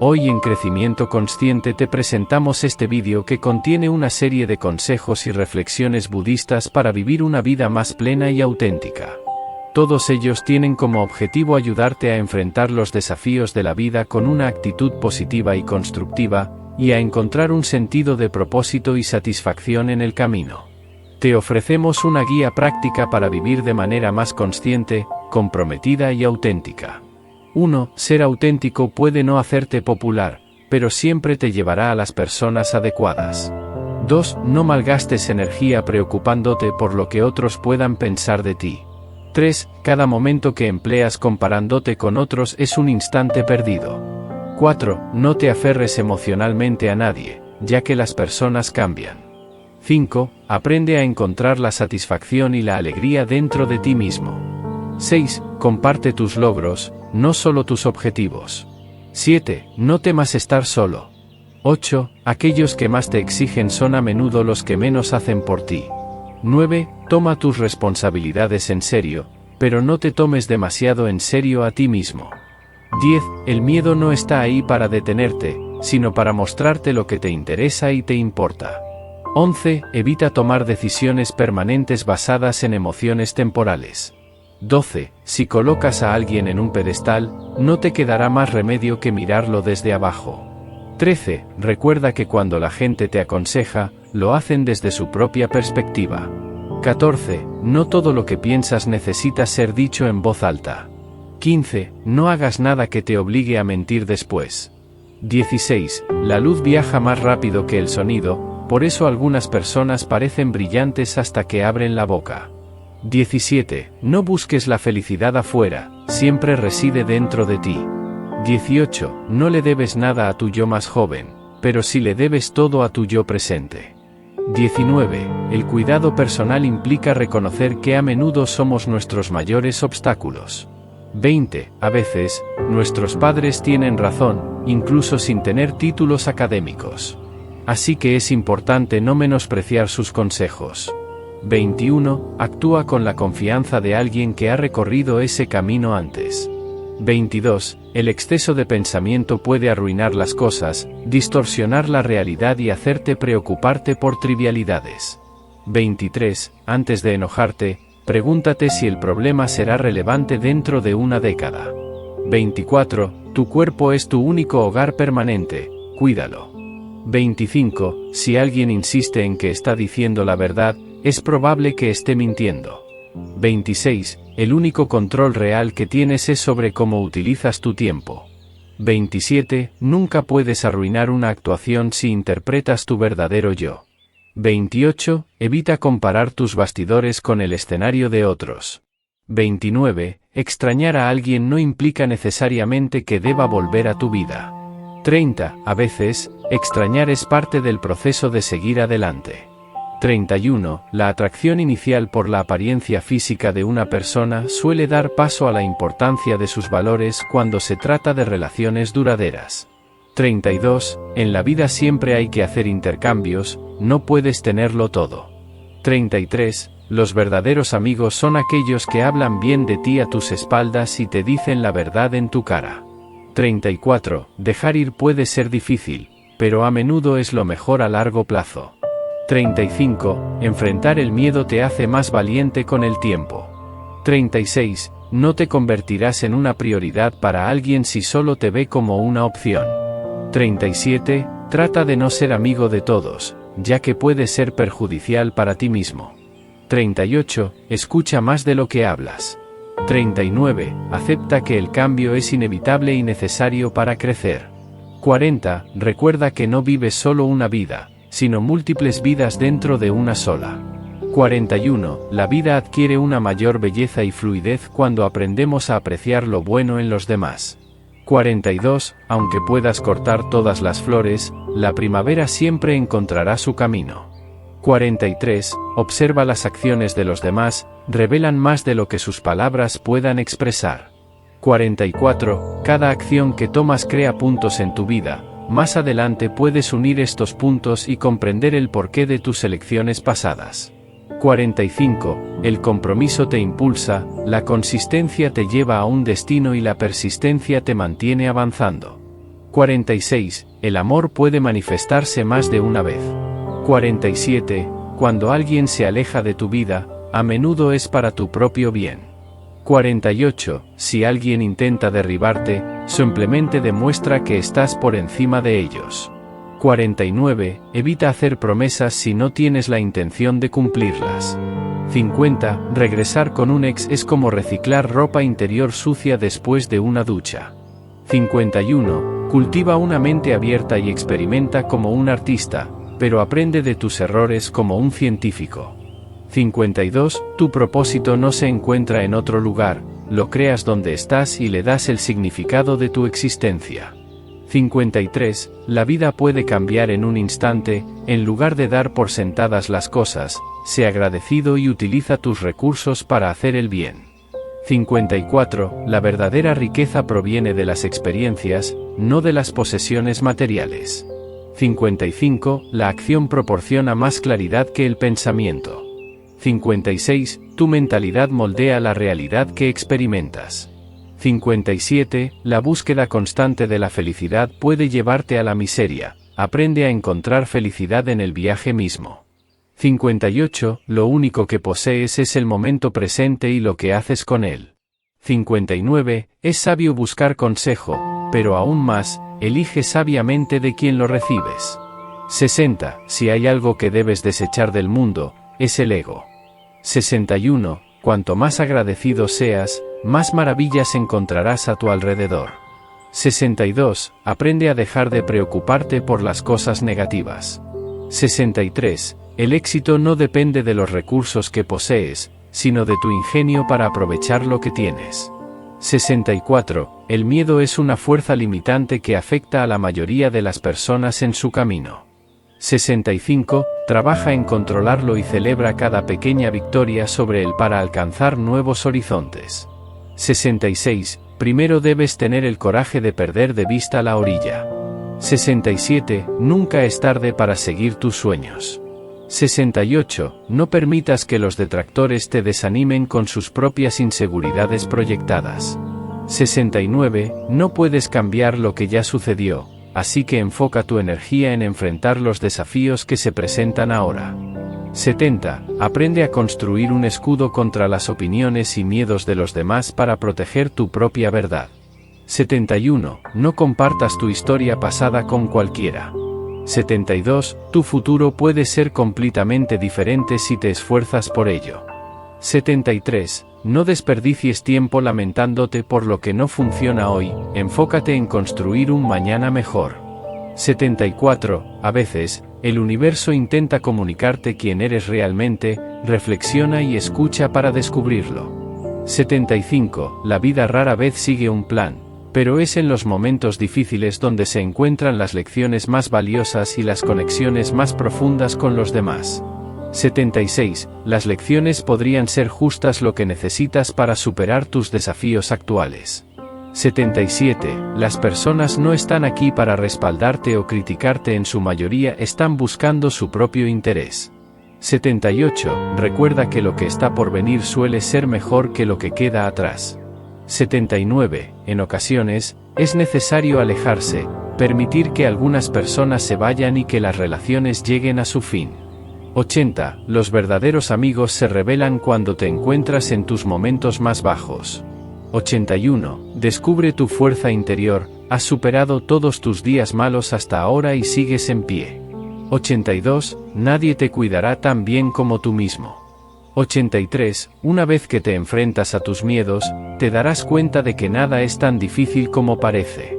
Hoy en Crecimiento Consciente te presentamos este vídeo que contiene una serie de consejos y reflexiones budistas para vivir una vida más plena y auténtica. Todos ellos tienen como objetivo ayudarte a enfrentar los desafíos de la vida con una actitud positiva y constructiva, y a encontrar un sentido de propósito y satisfacción en el camino. Te ofrecemos una guía práctica para vivir de manera más consciente, comprometida y auténtica. 1. Ser auténtico puede no hacerte popular, pero siempre te llevará a las personas adecuadas. 2. No malgastes energía preocupándote por lo que otros puedan pensar de ti. 3. Cada momento que empleas comparándote con otros es un instante perdido. 4. No te aferres emocionalmente a nadie, ya que las personas cambian. 5. Aprende a encontrar la satisfacción y la alegría dentro de ti mismo. 6. Comparte tus logros, no solo tus objetivos. 7. No temas estar solo. 8. Aquellos que más te exigen son a menudo los que menos hacen por ti. 9. Toma tus responsabilidades en serio, pero no te tomes demasiado en serio a ti mismo. 10. El miedo no está ahí para detenerte, sino para mostrarte lo que te interesa y te importa. 11. Evita tomar decisiones permanentes basadas en emociones temporales. 12. Si colocas a alguien en un pedestal, no te quedará más remedio que mirarlo desde abajo. 13. Recuerda que cuando la gente te aconseja, lo hacen desde su propia perspectiva. 14. No todo lo que piensas necesita ser dicho en voz alta. 15. No hagas nada que te obligue a mentir después. 16. La luz viaja más rápido que el sonido, por eso algunas personas parecen brillantes hasta que abren la boca. 17. No busques la felicidad afuera, siempre reside dentro de ti. 18. No le debes nada a tu yo más joven, pero sí le debes todo a tu yo presente. 19. El cuidado personal implica reconocer que a menudo somos nuestros mayores obstáculos. 20. A veces, nuestros padres tienen razón, incluso sin tener títulos académicos. Así que es importante no menospreciar sus consejos. 21. Actúa con la confianza de alguien que ha recorrido ese camino antes. 22. El exceso de pensamiento puede arruinar las cosas, distorsionar la realidad y hacerte preocuparte por trivialidades. 23. Antes de enojarte, pregúntate si el problema será relevante dentro de una década. 24. Tu cuerpo es tu único hogar permanente, cuídalo. 25. Si alguien insiste en que está diciendo la verdad, es probable que esté mintiendo. 26. El único control real que tienes es sobre cómo utilizas tu tiempo. 27. Nunca puedes arruinar una actuación si interpretas tu verdadero yo. 28. Evita comparar tus bastidores con el escenario de otros. 29. Extrañar a alguien no implica necesariamente que deba volver a tu vida. 30. A veces, extrañar es parte del proceso de seguir adelante. 31. La atracción inicial por la apariencia física de una persona suele dar paso a la importancia de sus valores cuando se trata de relaciones duraderas. 32. En la vida siempre hay que hacer intercambios, no puedes tenerlo todo. 33. Los verdaderos amigos son aquellos que hablan bien de ti a tus espaldas y te dicen la verdad en tu cara. 34. Dejar ir puede ser difícil, pero a menudo es lo mejor a largo plazo. 35. Enfrentar el miedo te hace más valiente con el tiempo. 36. No te convertirás en una prioridad para alguien si solo te ve como una opción. 37. Trata de no ser amigo de todos, ya que puede ser perjudicial para ti mismo. 38. Escucha más de lo que hablas. 39. Acepta que el cambio es inevitable y necesario para crecer. 40. Recuerda que no vives solo una vida, sino múltiples vidas dentro de una sola. 41. La vida adquiere una mayor belleza y fluidez cuando aprendemos a apreciar lo bueno en los demás. 42. Aunque puedas cortar todas las flores, la primavera siempre encontrará su camino. 43. Observa las acciones de los demás, revelan más de lo que sus palabras puedan expresar. 44. Cada acción que tomas crea puntos en tu vida. Más adelante puedes unir estos puntos y comprender el porqué de tus elecciones pasadas. 45. El compromiso te impulsa, la consistencia te lleva a un destino y la persistencia te mantiene avanzando. 46. El amor puede manifestarse más de una vez. 47. Cuando alguien se aleja de tu vida, a menudo es para tu propio bien. 48. Si alguien intenta derribarte, simplemente demuestra que estás por encima de ellos. 49. Evita hacer promesas si no tienes la intención de cumplirlas. 50. Regresar con un ex es como reciclar ropa interior sucia después de una ducha. 51. Cultiva una mente abierta y experimenta como un artista, pero aprende de tus errores como un científico. 52. Tu propósito no se encuentra en otro lugar, lo creas donde estás y le das el significado de tu existencia. 53. La vida puede cambiar en un instante, en lugar de dar por sentadas las cosas, sé agradecido y utiliza tus recursos para hacer el bien. 54. La verdadera riqueza proviene de las experiencias, no de las posesiones materiales. 55. La acción proporciona más claridad que el pensamiento. 56. Tu mentalidad moldea la realidad que experimentas. 57. La búsqueda constante de la felicidad puede llevarte a la miseria. Aprende a encontrar felicidad en el viaje mismo. 58. Lo único que posees es el momento presente y lo que haces con él. 59. Es sabio buscar consejo, pero aún más, elige sabiamente de quien lo recibes. 60. Si hay algo que debes desechar del mundo, es el ego. 61. Cuanto más agradecido seas, más maravillas encontrarás a tu alrededor. 62. Aprende a dejar de preocuparte por las cosas negativas. 63. El éxito no depende de los recursos que posees, sino de tu ingenio para aprovechar lo que tienes. 64. El miedo es una fuerza limitante que afecta a la mayoría de las personas en su camino. 65. Trabaja en controlarlo y celebra cada pequeña victoria sobre él para alcanzar nuevos horizontes. 66. Primero debes tener el coraje de perder de vista la orilla. 67. Nunca es tarde para seguir tus sueños. 68. No permitas que los detractores te desanimen con sus propias inseguridades proyectadas. 69. No puedes cambiar lo que ya sucedió, así que enfoca tu energía en enfrentar los desafíos que se presentan ahora. 70. Aprende a construir un escudo contra las opiniones y miedos de los demás para proteger tu propia verdad. 71. No compartas tu historia pasada con cualquiera. 72. Tu futuro puede ser completamente diferente si te esfuerzas por ello. 73. No desperdicies tiempo lamentándote por lo que no funciona hoy, enfócate en construir un mañana mejor. 74. A veces, el universo intenta comunicarte quién eres realmente, reflexiona y escucha para descubrirlo. 75. La vida rara vez sigue un plan, pero es en los momentos difíciles donde se encuentran las lecciones más valiosas y las conexiones más profundas con los demás. 76. Las lecciones podrían ser justas lo que necesitas para superar tus desafíos actuales. 77. Las personas no están aquí para respaldarte o criticarte, en su mayoría están buscando su propio interés. 78. Recuerda que lo que está por venir suele ser mejor que lo que queda atrás. 79. En ocasiones, es necesario alejarse, permitir que algunas personas se vayan y que las relaciones lleguen a su fin. 80. Los verdaderos amigos se revelan cuando te encuentras en tus momentos más bajos. 81. Descubre tu fuerza interior, has superado todos tus días malos hasta ahora y sigues en pie. 82. Nadie te cuidará tan bien como tú mismo. 83. Una vez que te enfrentas a tus miedos, te darás cuenta de que nada es tan difícil como parece.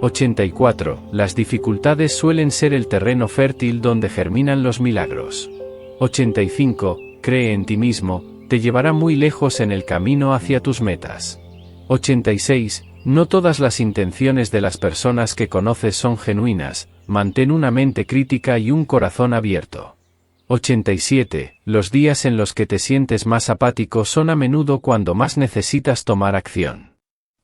84. Las dificultades suelen ser el terreno fértil donde germinan los milagros. 85. Cree en ti mismo, te llevará muy lejos en el camino hacia tus metas. 86. No todas las intenciones de las personas que conoces son genuinas, mantén una mente crítica y un corazón abierto. 87. Los días en los que te sientes más apático son a menudo cuando más necesitas tomar acción.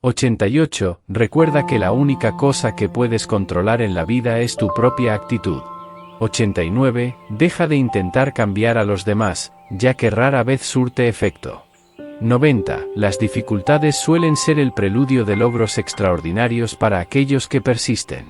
88. Recuerda que la única cosa que puedes controlar en la vida es tu propia actitud. 89. Deja de intentar cambiar a los demás, ya que rara vez surte efecto. 90. Las dificultades suelen ser el preludio de logros extraordinarios para aquellos que persisten.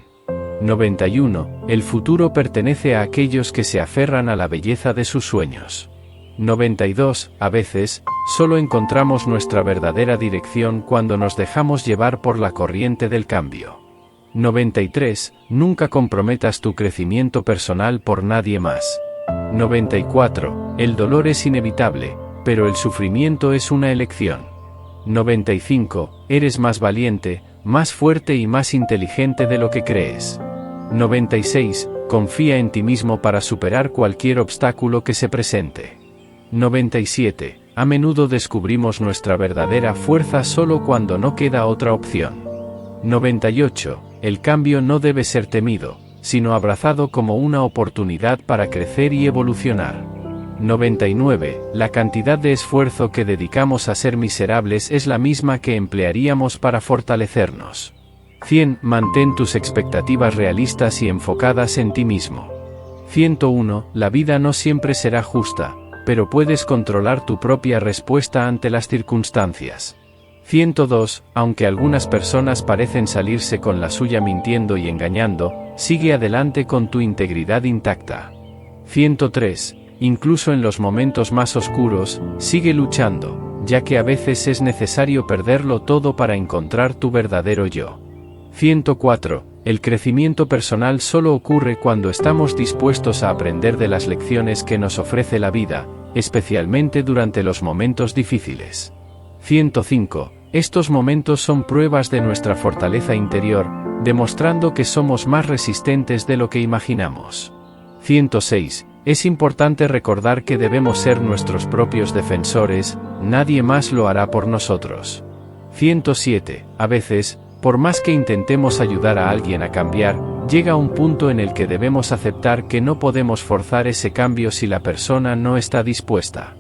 91. El futuro pertenece a aquellos que se aferran a la belleza de sus sueños. 92. A veces, solo encontramos nuestra verdadera dirección cuando nos dejamos llevar por la corriente del cambio. 93. Nunca comprometas tu crecimiento personal por nadie más. 94. El dolor es inevitable, pero el sufrimiento es una elección. 95. Eres más valiente, más fuerte y más inteligente de lo que crees. 96. Confía en ti mismo para superar cualquier obstáculo que se presente. 97. A menudo descubrimos nuestra verdadera fuerza solo cuando no queda otra opción. 98. El cambio no debe ser temido, sino abrazado como una oportunidad para crecer y evolucionar. 99. La cantidad de esfuerzo que dedicamos a ser miserables es la misma que emplearíamos para fortalecernos. 100. Mantén tus expectativas realistas y enfocadas en ti mismo. 101. La vida no siempre será justa, pero puedes controlar tu propia respuesta ante las circunstancias. 102. Aunque algunas personas parecen salirse con la suya mintiendo y engañando, sigue adelante con tu integridad intacta. 103. Incluso en los momentos más oscuros, sigue luchando, ya que a veces es necesario perderlo todo para encontrar tu verdadero yo. 104. El crecimiento personal solo ocurre cuando estamos dispuestos a aprender de las lecciones que nos ofrece la vida, especialmente durante los momentos difíciles. 105. Estos momentos son pruebas de nuestra fortaleza interior, demostrando que somos más resistentes de lo que imaginamos. 106. Es importante recordar que debemos ser nuestros propios defensores, nadie más lo hará por nosotros. 107. A veces, por más que intentemos ayudar a alguien a cambiar, llega un punto en el que debemos aceptar que no podemos forzar ese cambio si la persona no está dispuesta.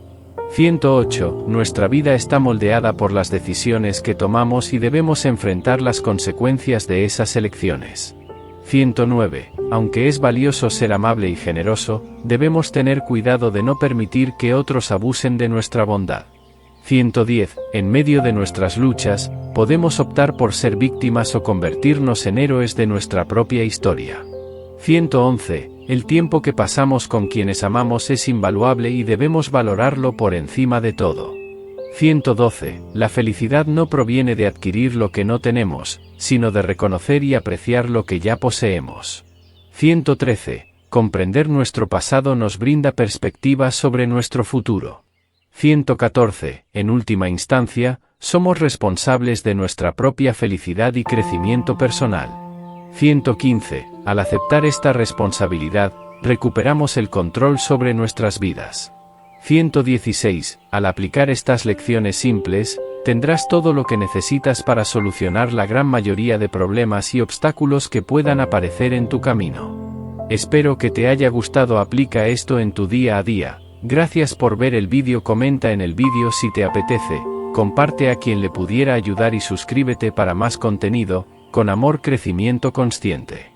108. Nuestra vida está moldeada por las decisiones que tomamos y debemos enfrentar las consecuencias de esas elecciones. 109. Aunque es valioso ser amable y generoso, debemos tener cuidado de no permitir que otros abusen de nuestra bondad. 110. En medio de nuestras luchas, podemos optar por ser víctimas o convertirnos en héroes de nuestra propia historia. 111. El tiempo que pasamos con quienes amamos es invaluable y debemos valorarlo por encima de todo. 112. La felicidad no proviene de adquirir lo que no tenemos, sino de reconocer y apreciar lo que ya poseemos. 113. Comprender nuestro pasado nos brinda perspectivas sobre nuestro futuro. 114. En última instancia, somos responsables de nuestra propia felicidad y crecimiento personal. 115. Al aceptar esta responsabilidad, recuperamos el control sobre nuestras vidas. 116. Al aplicar estas lecciones simples, tendrás todo lo que necesitas para solucionar la gran mayoría de problemas y obstáculos que puedan aparecer en tu camino. Espero que te haya gustado. Aplica esto en tu día a día. Gracias por ver el vídeo. Comenta en el vídeo si te apetece, comparte a quien le pudiera ayudar y suscríbete para más contenido. Con amor, crecimiento consciente.